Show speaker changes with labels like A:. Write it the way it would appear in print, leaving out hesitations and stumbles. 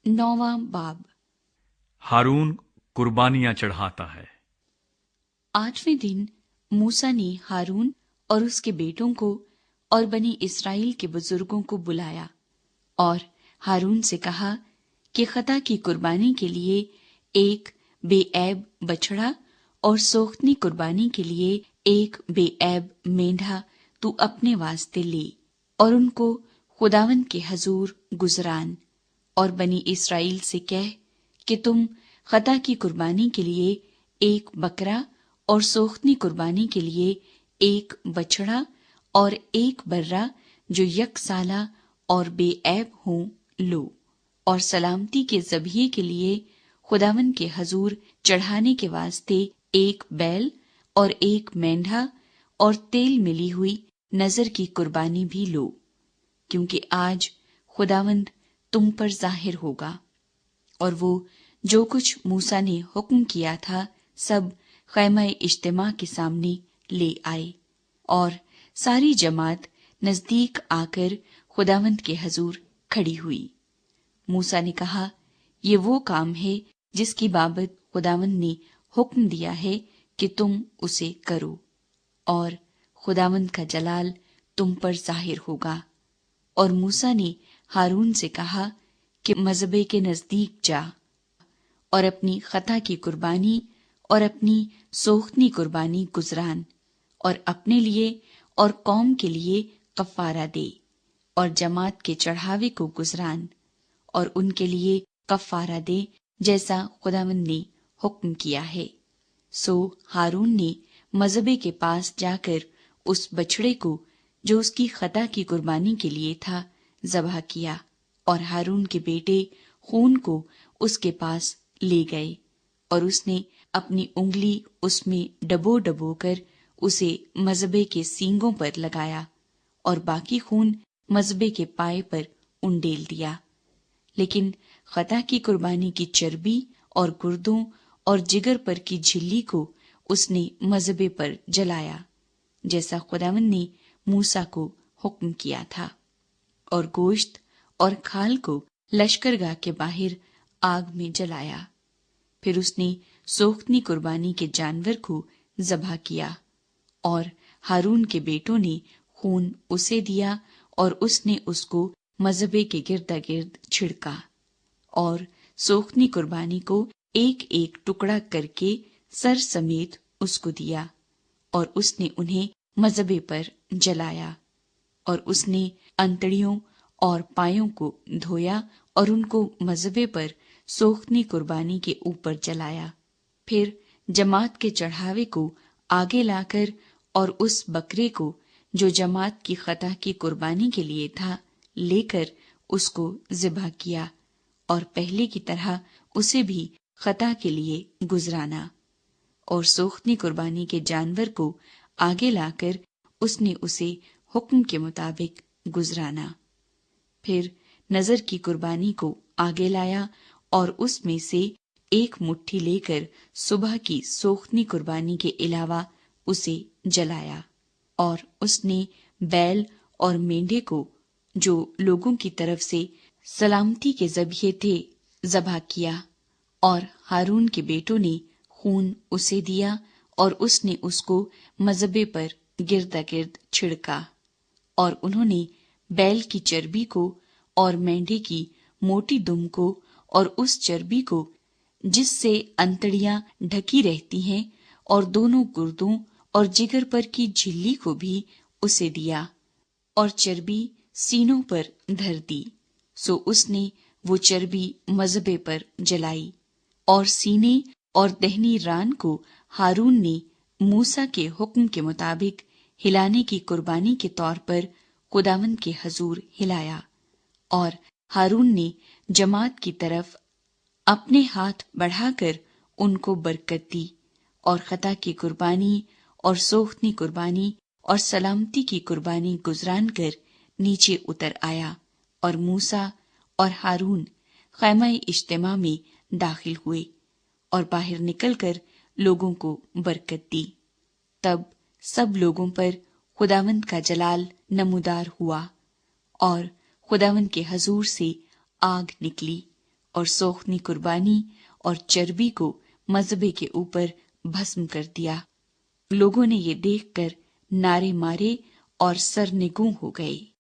A: 9वां बाब।
B: हारून कुर्बानियां चढ़ाता है।
A: 8वें दिन मूसा ने हारून और उसके बेटों को और बनी इस्राएल के बुजुर्गों को बुलाया और हारून से कहा कि खता की कुर्बानी के लिए एक बेऐब बछड़ा और सोख्तनी कुर्बानी के लिए एक बेऐब मेंढा तू अपने वास्ते ले और उनको खुदावंद के हजूर गुजरान, और बनी इस्राएल से कह कि तुम खता की कुर्बानी के लिए एक बकरा और सोख्तनी कुर्बानी के लिए एक बछड़ा और एक बर्रा जो यकसाला और बेऐब हो लो, और सलामती के ज़बीहे के लिए खुदावन के हजूर चढ़ाने के वास्ते एक बैल और एक मेंढा और तेल मिली हुई नजर की कुर्बानी भी लो, क्योंकि आज खुदावंद तुम पर जाहिर होगा। और वो जो कुछ मूसा ने हुक्म किया था सब खैमा इज्तिमा के सामने ले आए, और सारी जमात नजदीक आकर खुदावंद के हजूर खड़ी हुई। मूसा ने कहा, ये वो काम है जिसकी बाबत खुदावंद ने हुक्म दिया है कि तुम उसे करो, और खुदावंद का जलाल तुम पर जाहिर होगा। और मूसा ने हारून से कहा कि मज़बे के नजदीक जा और अपनी खता की कुर्बानी और अपनी सोख्तनी कुर्बानी गुजरान, और अपने लिए और कौम के लिए कफ़ारा दे, और जमात के चढ़ावे को गुजरान और उनके लिए कफ़ारा दे जैसा खुदावंद ने हुक्म किया है। सो हारून ने मज़बे के पास जाकर उस बछड़े को जो उसकी खता की कुर्बानी के लिए था ज़बह किया, और हारून के बेटे खून को उसके पास ले गए, और उसने अपनी उंगली उसमें डबो डबो कर उसे मज़बे के सींगों पर लगाया, और बाकी खून मज़बे के पाए पर उंडेल दिया। लेकिन खता की कुर्बानी की चर्बी और गुर्दों और जिगर पर की झिल्ली को उसने मज़बे पर जलाया, जैसा खुदावंद ने मूसा को हुक्म किया था, और गोश्त और खाल को लश्करगाह के बाहर आग में जलाया। फिर उसने सोख्तनी कुर्बानी के जानवर को ज़बह किया, और हारून के बेटों ने खून उसे दिया, और उसने उसको मज़बे के गिर्दा गिर्द छिड़का, और सोख्तनी कुर्बानी को एक एक टुकड़ा करके सर समेत उसको दिया, और उसने उन्हें मज़बे पर जलाया। और उसने अंतड़ियों और पायों को धोया और उनको मज़बे पर सोख्तनी कुर्बानी के ऊपर जलाया। फिर जमात के चढ़ावे को आगे लाकर और उस बकरे को जो जमात की खता की कुर्बानी के लिए था लेकर उसको ज़िबा किया, और पहले की तरह उसे भी खता के लिए गुजराना, और सोख्तनी कुर्बानी के जानवर को आगे लाकर उसने उसे हुक्म के मुताबिक गुजराना। फिर नजर की कुर्बानी को आगे लाया, और उसमें से एक मुट्ठी लेकर सुबह की सोख्तनी कुर्बानी के अलावा उसे जलाया, और उसने बैल और मेंढे को जो लोगों की तरफ से सलामती के ज़बीहे थे ज़बह किया, और हारून के बेटों ने खून उसे दिया, और उसने उसको मज़बे पर गिर्दा गिर्द छिड़का। और उन्होंने बैल की चर्बी को और मेंढे की मोटी दुम को और उस चर्बी को जिससे अंतड़ियां ढकी रहती हैं और दोनों गुर्दों और जिगर पर की झिल्ली को भी उसे दिया, और चर्बी सीनों पर धर दी। सो उसने वो चर्बी मज़बे पर जलाई, और सीने और दहनी रान को हारून ने मूसा के हुक्म के मुताबिक हिलाने की कुर्बानी के तौर पर खुदावंद के हजूर हिलाया। और हारून ने जमात की तरफ अपने हाथ बढ़ाकर उनको बरकत दी, और खता की कुर्बानी और सोख्तनी कुर्बानी और सलामती की कुर्बानी गुजरान कर नीचे उतर आया, और मूसा और हारून खैमा इज्तिमा में दाखिल हुए और बाहर निकलकर लोगों को बरकत दी। तब सब लोगों पर खुदावंद का जलाल नमूदार हुआ, और खुदावंद के हजूर से आग निकली اور سوختنی قربانی اور چربی کو مذبے کے اوپر بھسم کر دیا۔ لوگوں نے یہ دیکھ کر نعرے مارے اور سرنگوں ہو گئے۔